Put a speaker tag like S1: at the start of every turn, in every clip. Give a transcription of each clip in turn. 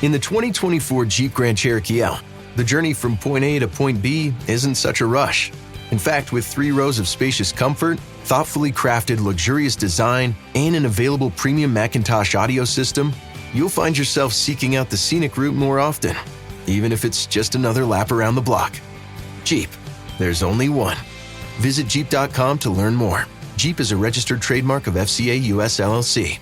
S1: In the 2024 Jeep Grand Cherokee L, the journey from point A to point B isn't such a rush. In fact, with 3 rows of spacious comfort, thoughtfully crafted luxurious design, and an available premium Macintosh audio system, you'll find yourself seeking out the scenic route more often, even if it's just another lap around the block. Jeep, there's only one. Visit Jeep.com to learn more. Jeep is a registered trademark of FCA US LLC.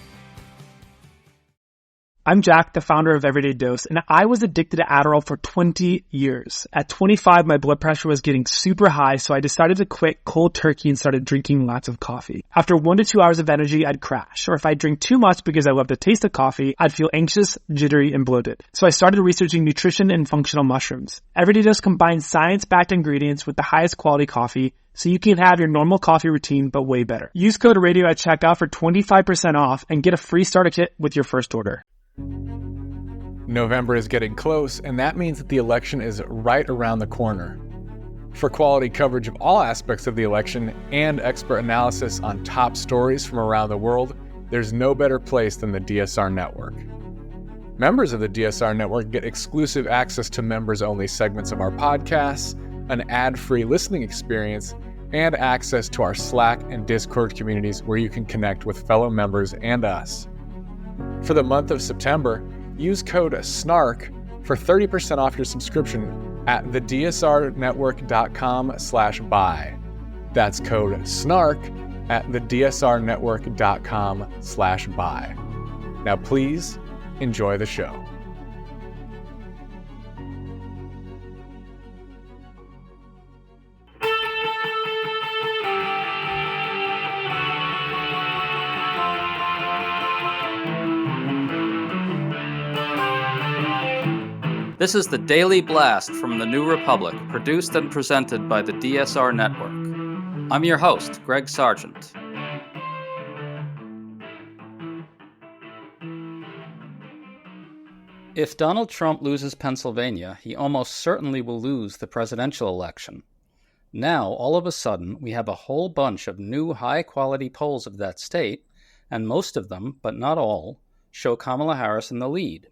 S2: I'm Jack, the founder of Everyday Dose, and I was addicted to Adderall for 20 years. At 25, my blood pressure was getting super high, so I decided to quit cold turkey and started drinking lots of coffee. After 1 to 2 hours of energy, I'd crash, or if I drink too much because I love the taste of coffee, I'd feel anxious, jittery, and bloated. So I started researching nutrition and functional mushrooms. Everyday Dose combines science-backed ingredients with the highest quality coffee, so you can have your normal coffee routine, but way better. Use code RADIO at checkout for 25% off and get a free starter kit with your first order.
S3: November is getting close, and that means that the election is right around the corner. For quality coverage of all aspects of the election and expert analysis on top stories from around the world, there's no better place than the DSR Network. Members of the DSR Network get exclusive access to members-only segments of our podcasts, an ad-free listening experience, and access to our Slack and Discord communities where you can connect with fellow members and us. For the month of September, use code SNARK for 30% off your subscription at thedsrnetwork.com/buy. That's code SNARK at thedsrnetwork.com/buy. Now please enjoy the show.
S4: This is the Daily Blast from the New Republic, produced and presented by the DSR Network. I'm your host, Greg Sargent. If Donald Trump loses Pennsylvania, he almost certainly will lose the presidential election. Now, all of a sudden, we have a whole bunch of new high-quality polls of that state, and most of them, but not all, show Kamala Harris in the lead.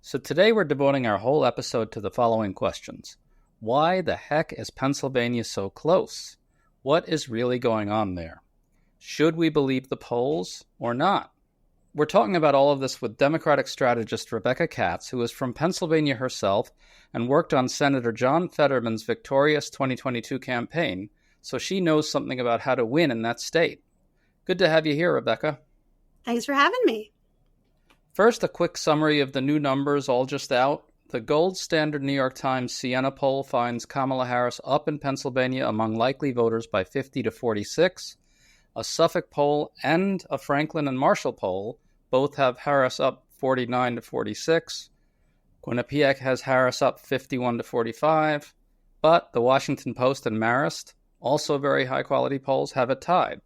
S4: So today we're devoting our whole episode to the following questions. Why the heck is Pennsylvania so close? What is really going on there? Should we believe the polls or not? We're talking about all of this with Democratic strategist Rebecca Katz, who is from Pennsylvania herself and worked on Senator John Fetterman's victorious 2022 campaign, so she knows something about how to win in that state. Good to have you here, Rebecca.
S5: Thanks for having me.
S4: First, a quick summary of the new numbers all just out. The gold standard New York Times Siena poll finds Kamala Harris up in Pennsylvania among likely voters by 50 to 46. A Suffolk poll and a Franklin and Marshall poll both have Harris up 49 to 46. Quinnipiac has Harris up 51 to 45. But the Washington Post and Marist, also very high-quality polls, have it tied.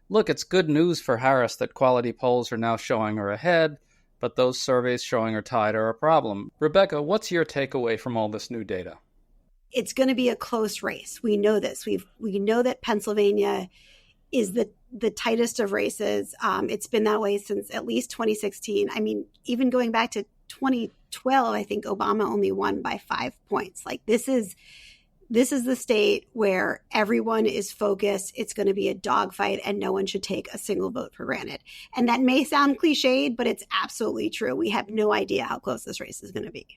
S4: Look, it's good news for Harris that quality polls are now showing her ahead, but those surveys showing her tied are a problem. Rebecca, what's your takeaway from all this new data?
S5: It's going to be a close race. We know this. We know that Pennsylvania is the tightest of races. It's been that way since at least 2016. I mean, even going back to 2012, I think Obama only won by 5 points. Like this is the state where everyone is focused. It's going to be a dogfight and no one should take a single vote for granted. And that may sound cliched, but it's absolutely true. We have no idea how close this race is going to be.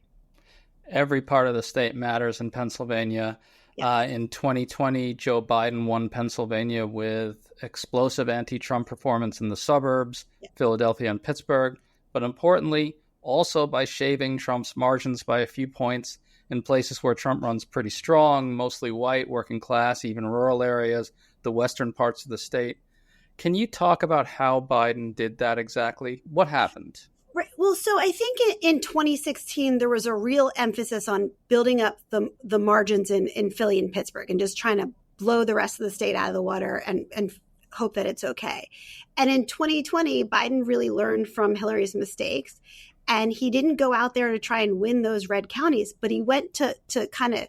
S4: Every part of the state matters in Pennsylvania. Yeah. In 2020, Joe Biden won Pennsylvania with explosive anti-Trump performance in the suburbs, Philadelphia and Pittsburgh, but importantly, also by shaving Trump's margins by a few points in places where Trump runs pretty strong, mostly white, working class, even rural areas, the western parts of the state. Can you talk about how Biden did that exactly? What happened?
S5: Right. Well, so I think in 2016, there was a real emphasis on building up the margins in Philly and Pittsburgh and just trying to blow the rest of the state out of the water and hope that it's okay. And in 2020, Biden really learned from Hillary's mistakes. And he didn't go out there to try and win those red counties, but he went to kind of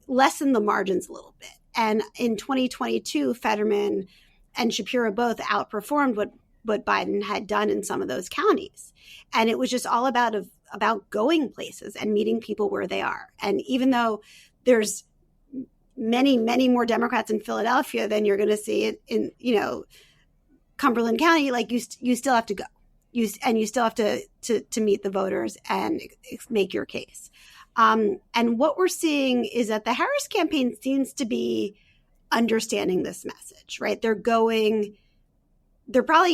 S5: lessen the margins a little bit. And in 2022, Fetterman and Shapiro both outperformed what Biden had done in some of those counties. And it was just all about going places and meeting people where they are. And even though there's many, many more Democrats in Philadelphia than you're going to see in Cumberland County, like you still have to go. You still have to meet the voters and make your case. And what we're seeing is that the Harris campaign seems to be understanding this message, right? They're probably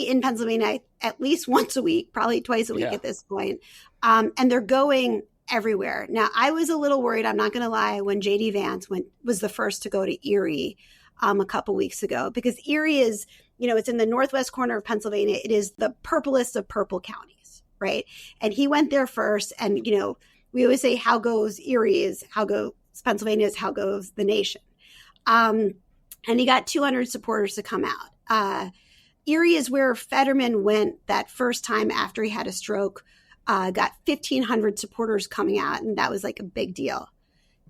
S5: in Pennsylvania at least once a week, probably twice a week at this point. And they're going everywhere. Now, I was a little worried, I'm not going to lie, when J.D. Vance was the first to go to Erie a couple weeks ago, because Erie is, it's in the northwest corner of Pennsylvania. It is the purplest of purple counties, right? And he went there first. And, we always say how goes Erie is how goes Pennsylvania is how goes the nation. And he got 200 supporters to come out. Erie is where Fetterman went that first time after he had a stroke, got 1,500 supporters coming out, and that was like a big deal.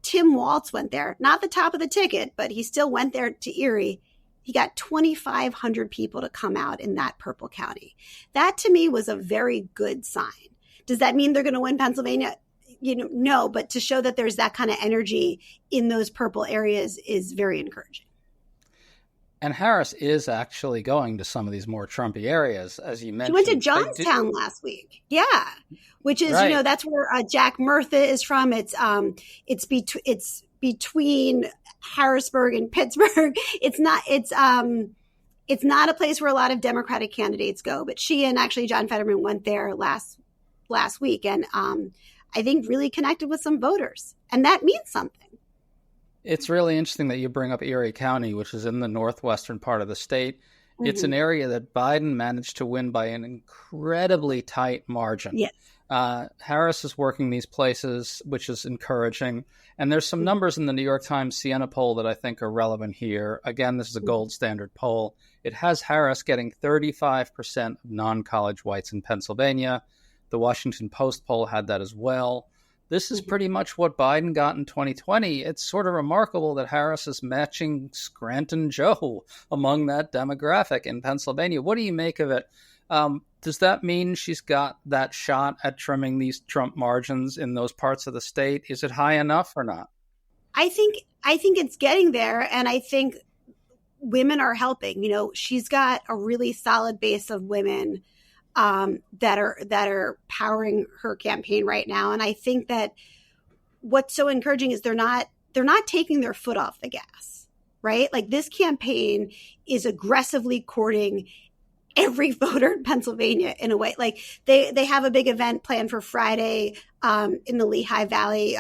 S5: Tim Walz went there, not the top of the ticket, but he still went there to Erie. He got 2,500 people to come out in that purple county. That to me was a very good sign. Does that mean they're going to win Pennsylvania? No, but to show that there's that kind of energy in those purple areas is very encouraging.
S4: And Harris is actually going to some of these more Trumpy areas, as you mentioned.
S5: She went to Johnstown last week. Yeah. Which is,
S4: right.
S5: That's where Jack Murtha is from. It's between Harrisburg and Pittsburgh. It's not a place where a lot of Democratic candidates go, but she and actually John Fetterman went there last week. And I think really connected with some voters. And that means something.
S4: It's really interesting that you bring up Erie County, which is in the northwestern part of the state. Mm-hmm. It's an area that Biden managed to win by an incredibly tight margin.
S5: Yes.
S4: Harris is working these places, which is encouraging. And there's some numbers in the New York Times Siena poll that I think are relevant here. Again, this is a gold standard poll. It has Harris getting 35% of non-college whites in Pennsylvania. The Washington Post poll had that as well. This is pretty much what Biden got in 2020. It's sort of remarkable that Harris is matching Scranton Joe among that demographic in Pennsylvania. What do you make of it? Does that mean she's got that shot at trimming these Trump margins in those parts of the state? Is it high enough or not?
S5: I think it's getting there, and I think women are helping. She's got a really solid base of women that are powering her campaign right now. And I think that what's so encouraging is they're not taking their foot off the gas, right? Like this campaign is aggressively courting every voter in Pennsylvania in a way. Like they have a big event planned for Friday in the Lehigh Valley,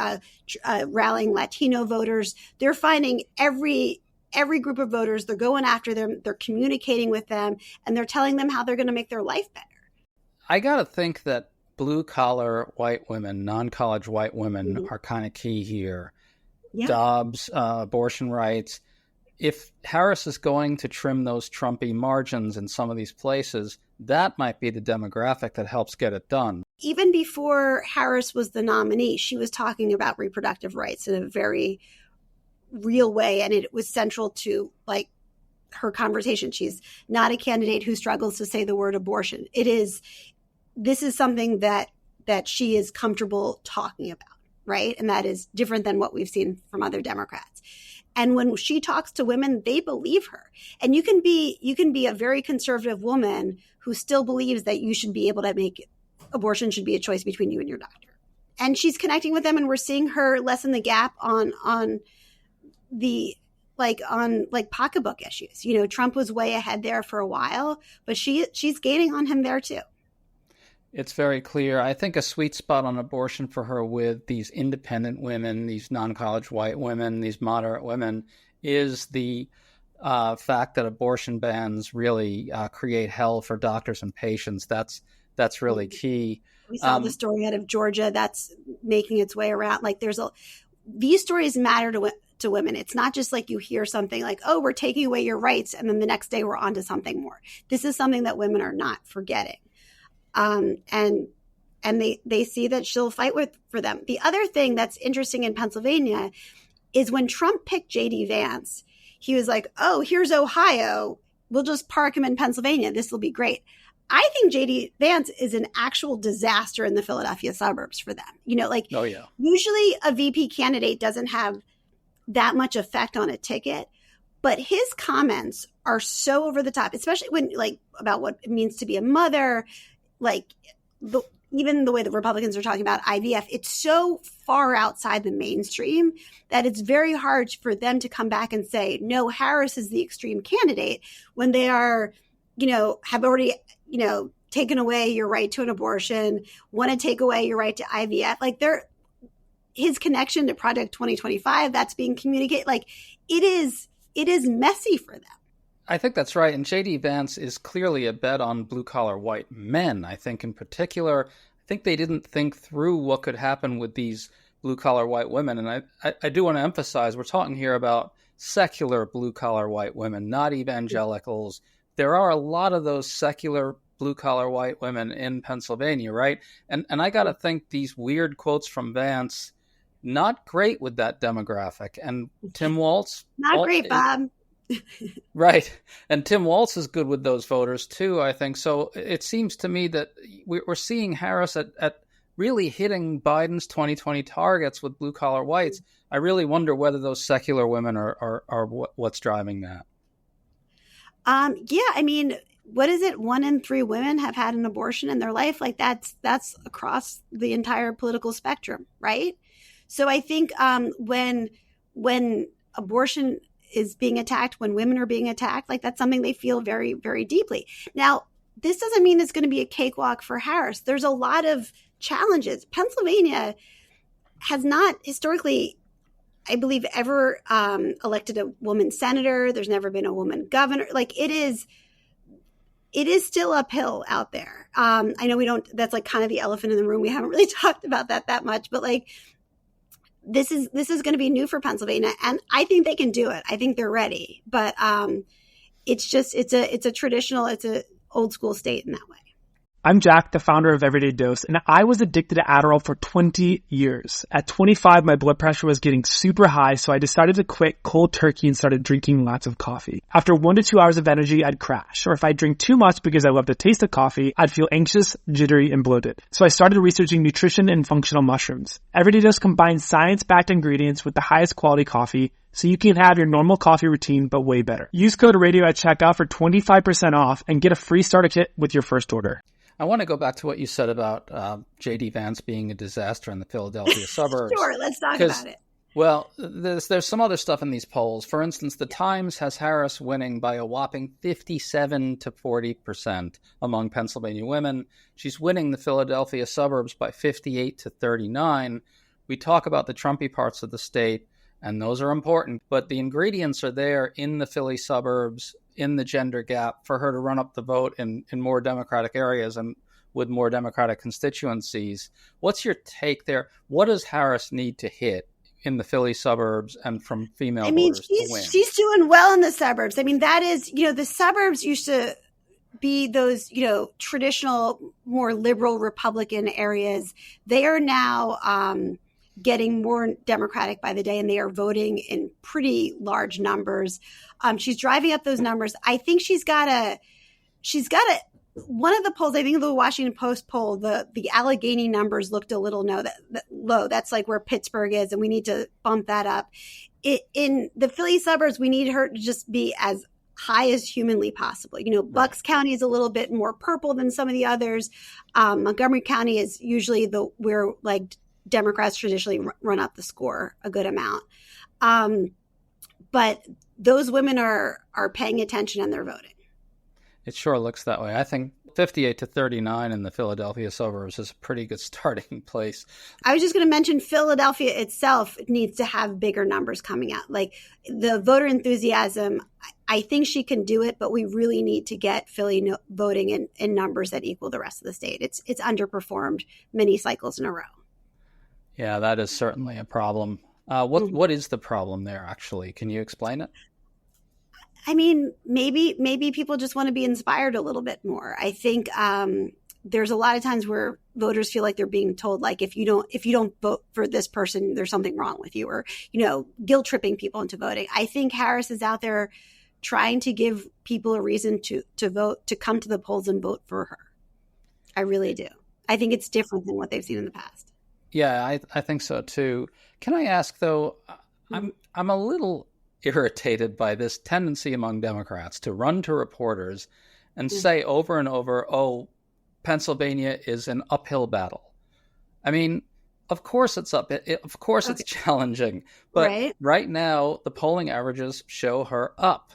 S5: rallying Latino voters. They're finding every group of voters. They're going after them. They're communicating with them, and they're telling them how they're going to make their life better.
S4: I got to think that blue-collar white women, non-college white women are kind of key here. Yeah. Dobbs, abortion rights. If Harris is going to trim those Trumpy margins in some of these places, that might be the demographic that helps get it done.
S5: Even before Harris was the nominee, she was talking about reproductive rights in a very real way, and it was central to her conversation. She's not a candidate who struggles to say the word abortion. This is something that she is comfortable talking about, right? And that is different than what we've seen from other Democrats. And when she talks to women, they believe her. And you can be a very conservative woman who still believes that you should be able to make abortion should be a choice between you and your doctor. And she's connecting with them, and we're seeing her lessen the gap on pocketbook issues. Trump was way ahead there for a while, but she's gaining on him there too.
S4: It's very clear. I think a sweet spot on abortion for her with these independent women, these non-college white women, these moderate women, is the fact that abortion bans really create hell for doctors and patients. That's really key.
S5: We saw the story out of Georgia that's making its way around. These stories matter to women. It's not just like you hear something like, oh, we're taking away your rights, and then the next day we're on to something more. This is something that women are not forgetting. And they see that she'll fight for them. The other thing that's interesting in Pennsylvania is when Trump picked J.D. Vance, he was like, oh, here's Ohio. We'll just park him in Pennsylvania. This will be great. I think JD Vance is an actual disaster in the Philadelphia suburbs for them.
S4: Oh, yeah.
S5: Usually a VP candidate doesn't have that much effect on a ticket, but his comments are so over the top, especially when about what it means to be a mother, even the way the Republicans are talking about IVF. It's so far outside the mainstream that it's very hard for them to come back and say, no, Harris is the extreme candidate, when they are, have already, taken away your right to an abortion, want to take away your right to IVF. His connection to Project 2025, that's being communicated. It is messy for them.
S4: I think that's right. And JD Vance is clearly a bet on blue-collar white men. I think in particular, I think they didn't think through what could happen with these blue-collar white women. And I do want to emphasize, we're talking here about secular blue-collar white women, not evangelicals. There are a lot of those secular blue-collar white women in Pennsylvania, right? And I got to think these weird quotes from Vance, not great with that demographic. And Tim Walz...
S5: Not great, Bob.
S4: Right. And Tim Walz is good with those voters too, I think. So it seems to me that we're seeing Harris at really hitting Biden's 2020 targets with blue-collar whites. I really wonder whether those secular women are what's driving that.
S5: Yeah, what is it? 1 in 3 women have had an abortion in their life. That's across the entire political spectrum, right? So I think when abortion is being attacked, when women are being attacked, that's something they feel very, very deeply. Now, this doesn't mean it's going to be a cakewalk for Harris. There's a lot of challenges. Pennsylvania has not historically, I believe, ever elected a woman senator. There's never been a woman governor. It is still uphill out there. I know that's kind of the elephant in the room. We haven't really talked about that much, but this is going to be new for Pennsylvania, and I think they can do it. I think they're ready, but it's a old school state in that way.
S2: I'm Jack, the founder of Everyday Dose, and I was addicted to Adderall for 20 years. At 25, my blood pressure was getting super high, so I decided to quit cold turkey and started drinking lots of coffee. After 1 to 2 hours of energy, I'd crash. Or if I drink too much because I love the taste of coffee, I'd feel anxious, jittery, and bloated. So I started researching nutrition and functional mushrooms. Everyday Dose combines science-backed ingredients with the highest quality coffee, so you can have your normal coffee routine, but way better. Use code RADIO at checkout for 25% off and get a free starter kit with your first order.
S4: I want to go back to what you said about J.D. Vance being a disaster in the Philadelphia suburbs.
S5: Sure, let's talk about it.
S4: Well, there's some other stuff in these polls. For instance, the Times has Harris winning by a whopping 57 to 40% among Pennsylvania women. She's winning the Philadelphia suburbs by 58 to 39. We talk about the Trumpy parts of the state, and those are important, but the ingredients are there in the Philly suburbs, in the gender gap, for her to run up the vote in more Democratic areas and with more Democratic constituencies. What's your take there? What does Harris need to hit in the Philly suburbs and from female voters to win?
S5: She's doing well in the suburbs. That is, the suburbs used to be those, traditional, more liberal Republican areas. They are now getting more Democratic by the day, and they are voting in pretty large numbers. She's driving up those numbers. I think she's got one of the polls, I think the Washington Post poll, the Allegheny numbers looked a little low. That's where Pittsburgh is, and we need to bump that up. In the Philly suburbs, we need her to just be as high as humanly possible. Bucks County is a little bit more purple than some of the others. Montgomery County is usually where Democrats traditionally run up the score a good amount. But those women are paying attention and they're voting.
S4: It sure looks that way. I think 58 to 39 in the Philadelphia suburbs is a pretty good starting place.
S5: I was just going to mention Philadelphia itself needs to have bigger numbers coming out. The voter enthusiasm, I think she can do it, but we really need to get Philly voting in numbers that equal the rest of the state. It's underperformed many cycles in a row.
S4: Yeah, that is certainly a problem. What is the problem there, actually? Can you explain it?
S5: Maybe people just want to be inspired a little bit more. I think there's a lot of times where voters feel like they're being told, if you don't vote for this person, there's something wrong with you, or guilt tripping people into voting. I think Harris is out there trying to give people a reason to vote, to come to the polls and vote for her. I really do. I think it's different than what they've seen in the past.
S4: Yeah, I think so too. Can I ask though? I'm a little irritated by this tendency among Democrats to run to reporters and say over and over, "Oh, Pennsylvania is an uphill battle." I mean, of course it's of course it's challenging, but right now the polling averages show her up.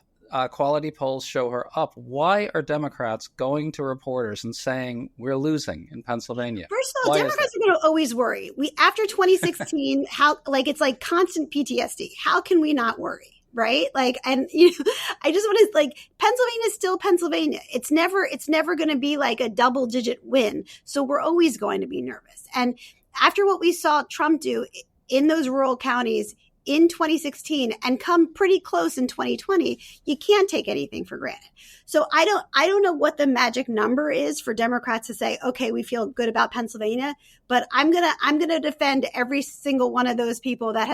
S4: Quality polls show her up. Why are Democrats going to reporters and saying we're losing in Pennsylvania?
S5: First of all, Democrats are going to always worry. After 2016, it's like constant PTSD. How can we not worry? Right? Like, and I just want to Pennsylvania is still Pennsylvania. It's never going to be like a double digit win. So we're always going to be nervous. And after what we saw Trump do in those rural counties in 2016 and come pretty close in 2020, you can't take anything for granted. So I don't know what the magic number is for Democrats to say, okay, we feel good about Pennsylvania, but I'm going to defend every single one of those people that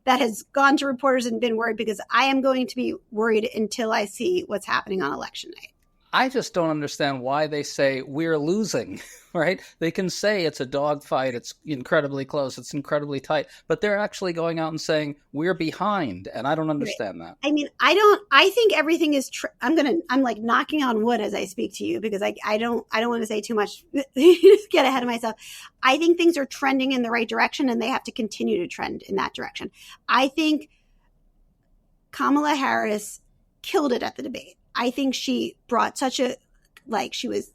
S5: has gone to reporters and been worried, because I am going to be worried until I see what's happening on election night.
S4: I just don't understand why they say we're losing, right? They can say it's a dogfight, it's incredibly close, it's incredibly tight, but they're actually going out and saying we're behind, and I don't understand that.
S5: I mean, I think everything is, I'm like knocking on wood as I speak to you, because I don't want to say too much, get ahead of myself. I think things are trending in the right direction, and they have to continue to trend in that direction. I think Kamala Harris killed it at the debate. I think she brought she was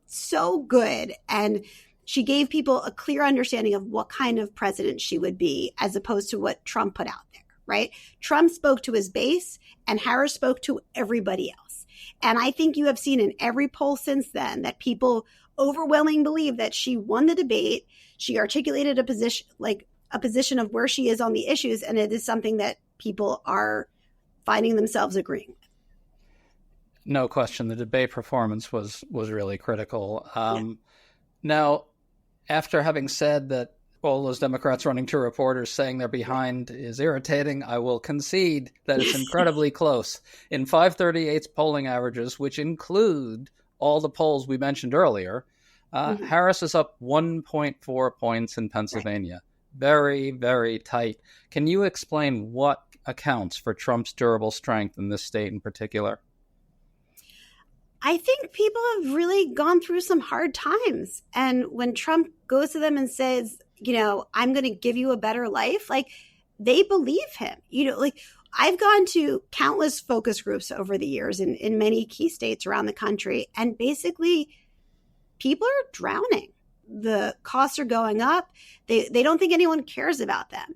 S5: so good, and she gave people a clear understanding of what kind of president she would be, as opposed to what Trump put out there, right? Trump spoke to his base, and Harris spoke to everybody else. And I think you have seen in every poll since then that people overwhelmingly believe that she won the debate. She articulated a position of where she is on the issues, and it is something that people are finding themselves agreeing with.
S4: No question. The debate performance was really critical. Now, after having said that all those Democrats running to reporters saying they're behind is irritating, I will concede that it's incredibly close. In 538's polling averages, which include all the polls we mentioned earlier, Harris is up 1.4 points in Pennsylvania. Very, very tight. Can you explain what accounts for Trump's durable strength in this state in particular?
S5: I think people have really gone through some hard times. And when Trump goes to them and says, I'm going to give you a better life, they believe him. I've gone to countless focus groups over the years in many key states around the country, and basically people are drowning. The costs are going up. They don't think anyone cares about them.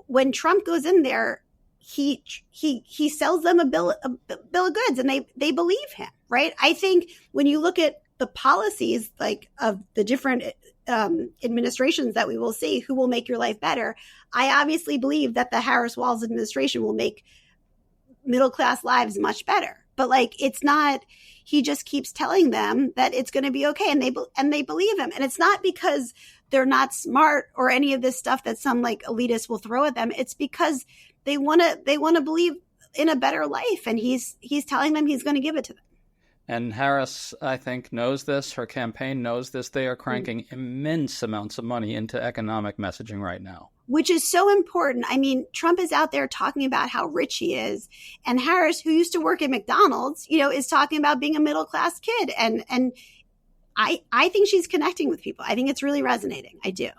S5: When Trump goes in there, he sells them a bill of goods, and they believe him, right? I think when you look at the policies of the different administrations that we will see, who will make your life better, I obviously believe that the Harris-Walz administration will make middle-class lives much better. But it's not, he just keeps telling them that it's going to be okay, and they believe him. And it's not because they're not smart or any of this stuff that some elitists will throw at them. It's because they want to believe in a better life, and he's telling them he's going to give it to them.
S4: And Harris, I think, knows this. Her campaign knows this. They are cranking immense amounts of money into economic messaging right now,
S5: which is so important. I mean, Trump is out there talking about how rich he is, and Harris, who used to work at McDonald's, is talking about being a middle class kid. And I think she's connecting with people. I think it's really resonating. I do.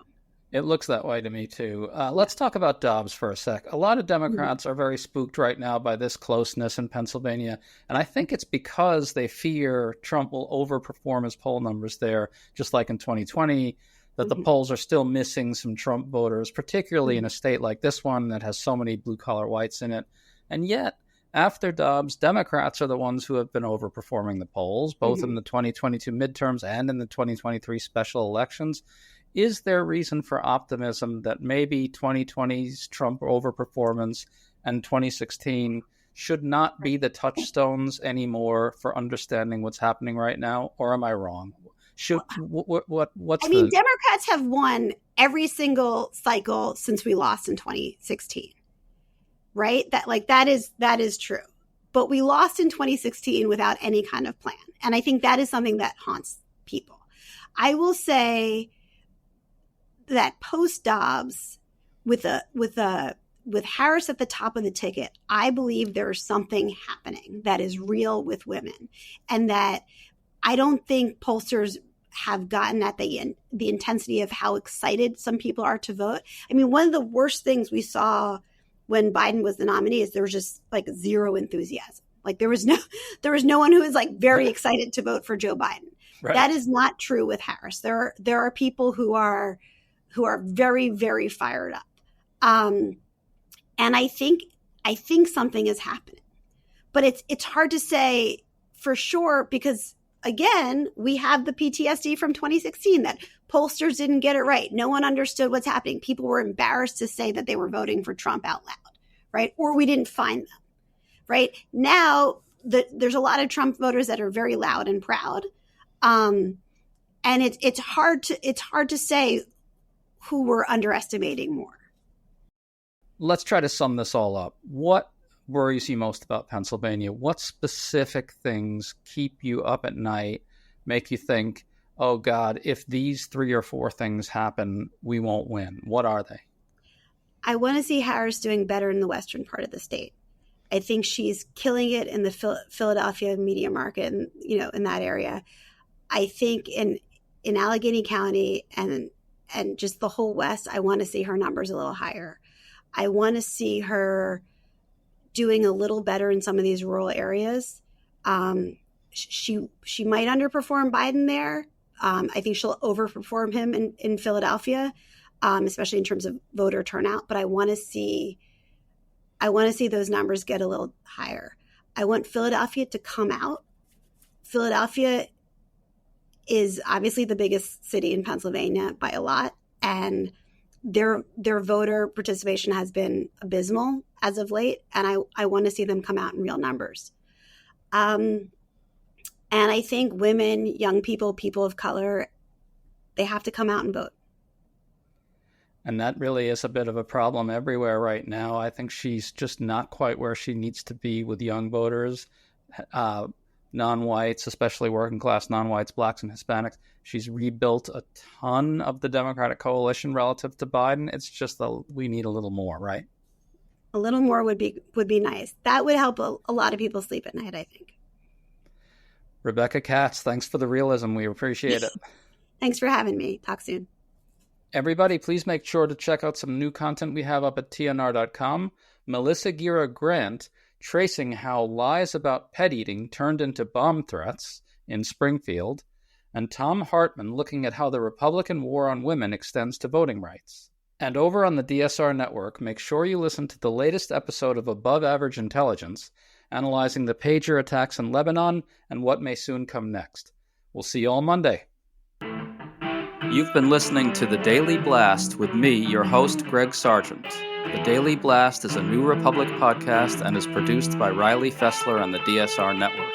S4: It looks that way to me, too. Let's talk about Dobbs for a sec. A lot of Democrats are very spooked right now by this closeness in Pennsylvania, and I think it's because they fear Trump will overperform his poll numbers there, just like in 2020, that the polls are still missing some Trump voters, particularly in a state like this one that has so many blue-collar whites in it. And yet, after Dobbs, Democrats are the ones who have been overperforming the polls, both in the 2022 midterms and in the 2023 special elections. Is there reason for optimism that maybe 2020's Trump overperformance and 2016 should not be the touchstones anymore for understanding what's happening right now? Or am I wrong?
S5: Democrats have won every single cycle since we lost in 2016, right? That is true. But we lost in 2016 without any kind of plan. And I think that is something that haunts people. I will say that post Dobbs, with Harris at the top of the ticket, I believe there's something happening that is real with women, and that I don't think pollsters have gotten at the intensity of how excited some people are to vote. I mean, one of the worst things we saw when Biden was the nominee is there was just like zero enthusiasm. Like there was no one who was like very excited to vote for Joe Biden. Right. That is not true with Harris. There are people who are very, very fired up. And I think something is happening, but it's hard to say for sure, because again, we have the PTSD from 2016 that pollsters didn't get it right. No one understood what's happening. People were embarrassed to say that they were voting for Trump out loud, right? Or we didn't find them, right? Now there's a lot of Trump voters that are very loud and proud. And it's hard to say who we're underestimating more.
S4: Let's try to sum this all up. What worries you most about Pennsylvania? What specific things keep you up at night, make you think, oh God, if these 3 or 4 things happen, we won't win? What are they?
S5: I want to see Harris doing better in the western part of the state. I think she's killing it in the Philadelphia media market, and in that area. I think in Allegheny County and just the whole West, I want to see her numbers a little higher. I want to see her doing a little better in some of these rural areas. She might underperform Biden there. I think she'll overperform him in Philadelphia, especially in terms of voter turnout. But I want to see those numbers get a little higher. I want Philadelphia to come out. Philadelphia is obviously the biggest city in Pennsylvania by a lot, and their voter participation has been abysmal as of late, and I want to see them come out in real numbers. And I think women, young people, people of color, they have to come out and vote.
S4: And that really is a bit of a problem everywhere right now. I think she's just not quite where she needs to be with young voters, non-whites, especially working class non-whites, blacks, and Hispanics. She's rebuilt a ton of the Democratic coalition relative to Biden. It's just we need a little more, right?
S5: A little more would be nice. That would help a lot of people sleep at night, I think.
S4: Rebecca Katz, thanks for the realism. We appreciate it.
S5: Thanks for having me. Talk soon.
S4: Everybody, please make sure to check out some new content we have up at TNR.com. Melissa Gira Grant, tracing how lies about pet eating turned into bomb threats in Springfield, and Tom Hartman looking at how the Republican war on women extends to voting rights. And over on the DSR network, make sure you listen to the latest episode of Above Average Intelligence, analyzing the pager attacks in Lebanon and what may soon come next. We'll see you all Monday. You've been listening to The Daily Blast with me, your host, Greg Sargent. The Daily Blast is a New Republic podcast and is produced by Riley Fessler on the DSR network.